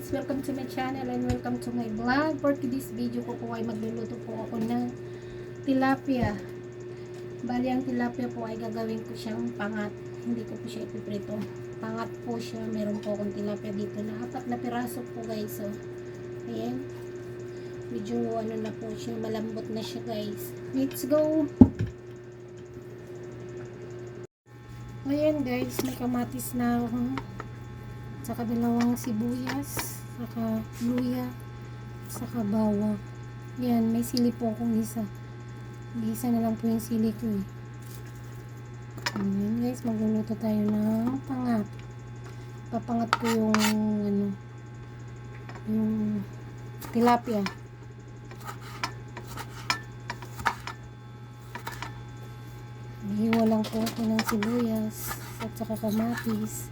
guys, welcome to my channel and welcome to my vlog. For today's video ko po ay magluluto po ako ng tilapia. Bali ang tilapia po ay gagawin ko siyang pangat. Hindi ko po siya ipiprito. Pangat po siya. Meron po akong tilapia dito na 4 na piraso po guys. So, ayan. Medyo ano na po siya. Malambot na siya guys. Let's go! Ayan guys, may kamatis na ako. Saka dalawang sibuyas, saka luya, saka bawang. Yan, may sili po akong isa. Isa na lang po yung sili ko eh. Ayan guys, magluluto tayo ng pangat. Papangat ko yung yung tilapia. Hiwa lang po ako ng sibuyas at saka kamatis.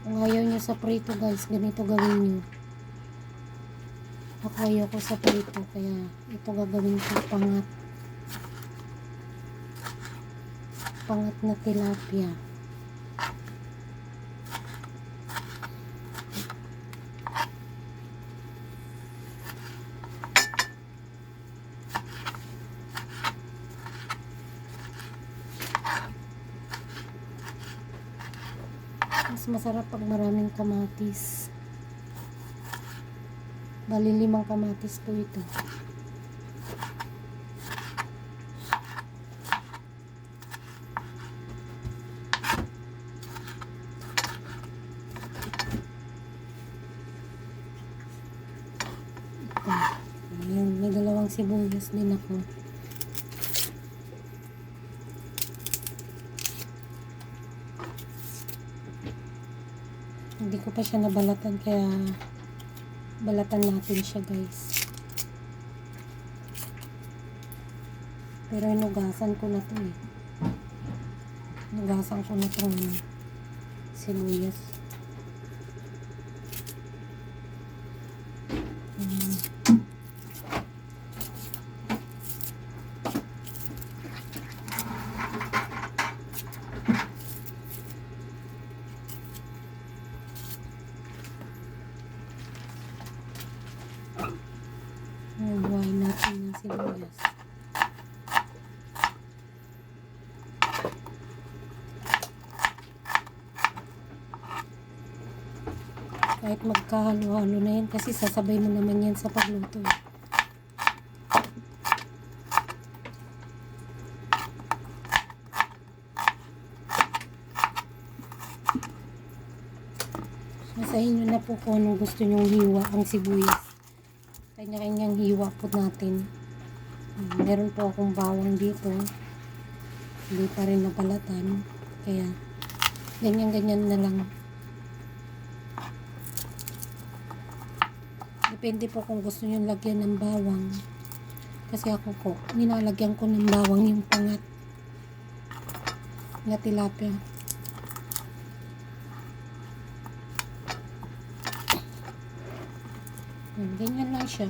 Kung ayaw nyo sa prito guys, ganito gawin nyo. Ako ayaw ko sa prito, kaya ito gagawin ko pangat. Pangat na tilapia. Mas masarap pag maraming kamatis. Bali 5 kamatis po ito. Ito. Ayan, may 2 sibuyas din ako. Hindi ko pa siya nabalatan, kaya balatan natin siya guys. Pero inugasan ko na to eh. Inugasan ko na itong sibuyas. Buhayin natin ng sibuyas. Kahit magkahalo-halo na yan, kasi sasabay mo naman yan sa pagluto. Sa inyo na po kung anong gusto nyong hiwa ang sibuyas. Kanya-kanyang hiwa po natin. Meron po akong bawang dito. Hindi pa rin nabalatan. Kaya, ganyan-ganyan na lang. Depende po kung gusto nyo lagyan ng bawang. Kasi ako po, nilalagyan ko ng bawang yung pangat na tilapia. Ganyan lang siya.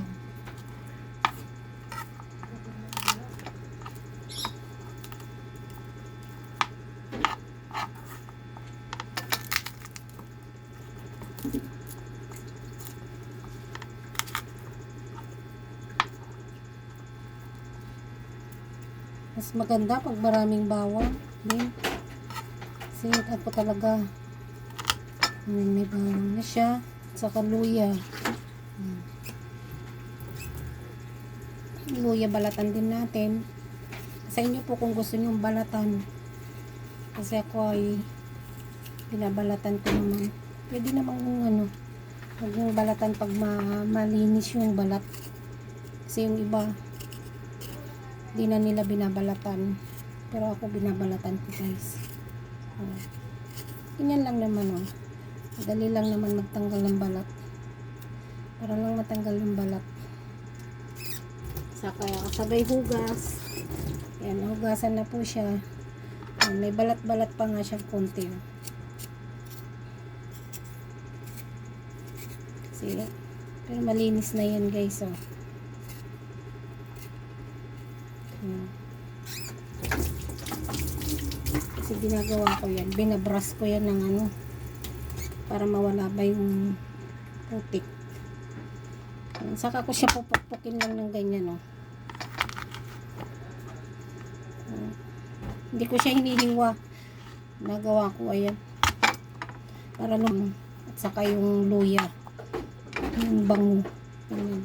Mas maganda pag maraming bawang. Kasi ako talaga may bawang na siya. Saka luya. Luya balatan din natin. Sa inyo po kung gusto nyo balatan. Kasi ako ay binabalatan ko naman. Pwede namang huwag yung balatan pag malinis yung balat. Kasi yung iba di na nila binabalatan. Pero ako binabalatan ko guys. Ganyan lang naman Madali lang naman magtanggal ng balat. Para lang matanggal yung balat. Saka kasabay hugas. Yan, hugasan na po siya. May balat-balat pa nga siya konti. Kasi Pero malinis na yan guys, oh. Ayan. Kasi ginagawa ko yan, binabrush ko yan ng ano, para mawala ba yung putik. Ayan. Saka ko siya pupukpukin lang ng ganyan, oh. Ayan. Hindi ko siya hinihiwa. Nagawa ko, ayan. Para nung, at saka yung luya, yung bango. Ayan.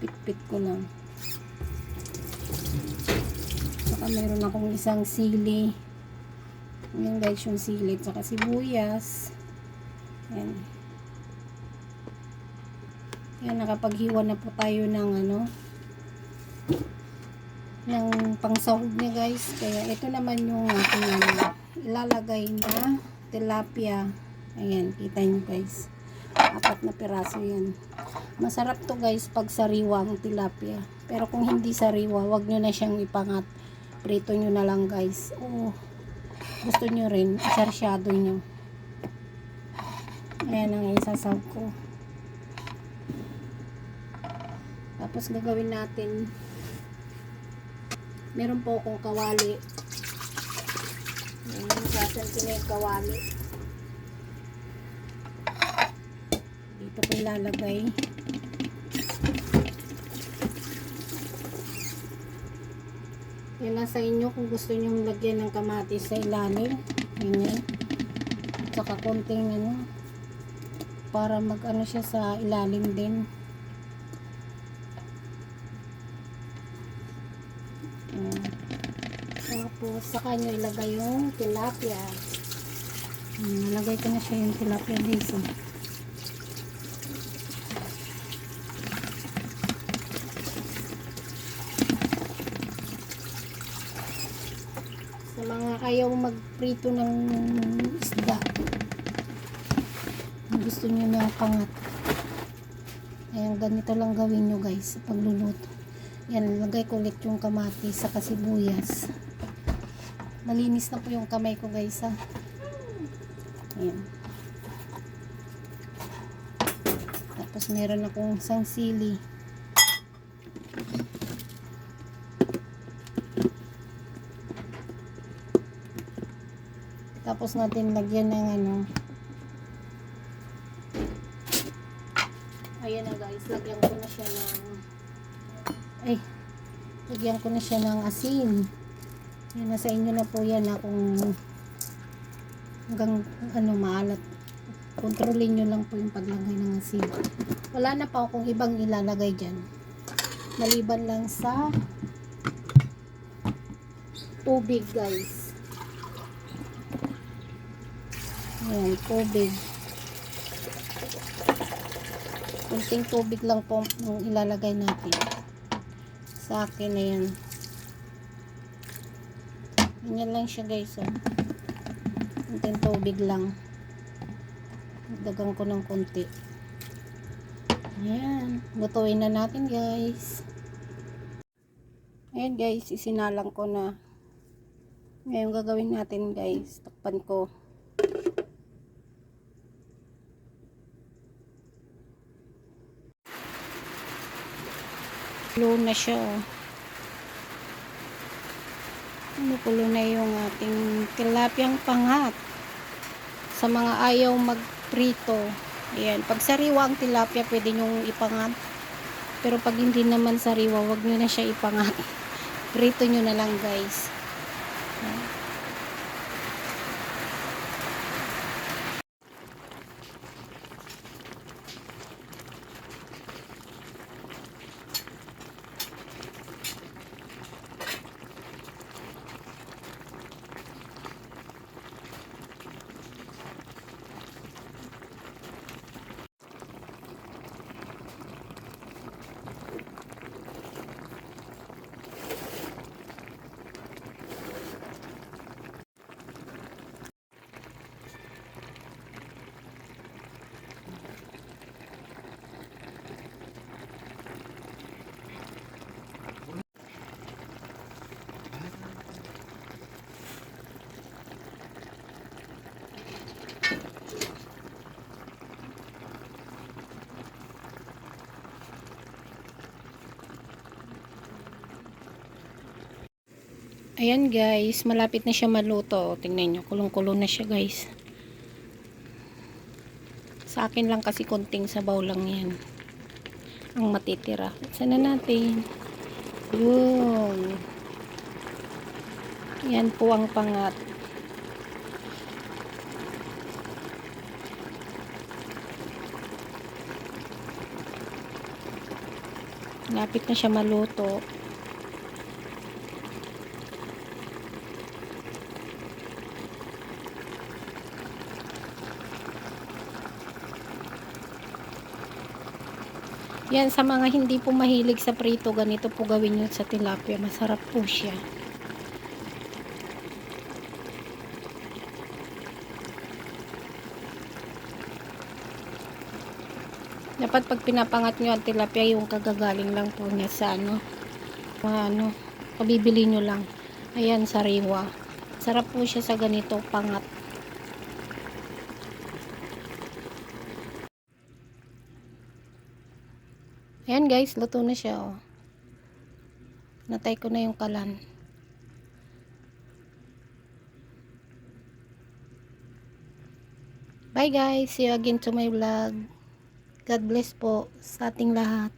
Pit-pit ko lang. Saka meron akong isang sili. Ayan guys, yung sili. Saka sibuyas. Ayan. Ayan, nakapaghiwa na po tayo ng ano, ng pangsahog niya guys. Kaya ito naman yung ating ano, ilalagay na tilapia. Ayan, kita nyo guys. 4 na piraso yan. Masarap to guys pag sariwa ang tilapia. Pero kung hindi sariwa, wag nyo na siyang ipangat. Prito nyo na lang guys. O gusto nyo rin, sarsyado nyo. Ayan ang isasawag ko. Tapos gagawin natin, meron po akong kawali. Gasan ko na yung kawali. Dito ko ilalagay. Yan lang sa inyo kung gusto nyo lagyan ng kamatis sa ilalim. Ganyan. Saka konting ano, para mag ano siya sa ilalim din. Tapos saka nyo ilagay yung tilapia. Nalagay ko na siya yung tilapia dito. Sa mga ayaw magprito ng isda, gusto nyo na pangat, ayan, ganito lang gawin nyo guys sa pagluluto. Yan, lagay ko ulit yung kamatis sa sibuyas. Malinis na po yung kamay ko guys, ha. Ayan. Tapos meron akong isang sili. Tapos natin lagyan ng ano, ayan na guys, lagyan ko na siya ng lagyan ko na siya ng asin. Yan, nasa inyo na po yan na kung hanggang ano maalat. Kontrolin nyo lang po yung paglagay ng asin. Wala na pa akong ibang ilalagay dyan, maliban lang sa tubig guys. Ayan, tubig. Kunting tubig lang po yung ilalagay natin. Sa akin na yan. Ganyan lang siya guys, oh. Kunting tubig lang. Dagan ko ng konti. Ayan. Lutuin na natin guys. Ayan guys, isinalang ko na. Ngayon gagawin natin guys. Takpan ko. Kulo na siya, oh. Kulo na yung ating tilapiyang pangat. Sa mga ayaw magprito, ayan, pag sariwa ang tilapia pwede nyong ipangat, pero pag hindi naman sariwa, wag nyo na siya ipangat. Prito nyo na lang guys. Ayan. Ayan guys, malapit na siya maluto. Tingnan nyo, kulong-kulong na siya guys. Sa akin lang kasi konting sabaw lang yan ang matitira. Sana natin. Yun. Yan po ang pangat. Lapit na siya maluto. Yan, sa mga hindi po mahilig sa prito, ganito po gawin nyo sa tilapia. Masarap po siya. Dapat pag pinapangat nyo ang tilapia, yung kagagaling lang po niya sa pabibili nyo lang. Ayan, sariwa. Sarap po siya sa ganito pangat. Ayan guys, luto na siya oh. Natay ko na yung kalan. Bye guys, see you again to my vlog. God bless po sa ating lahat.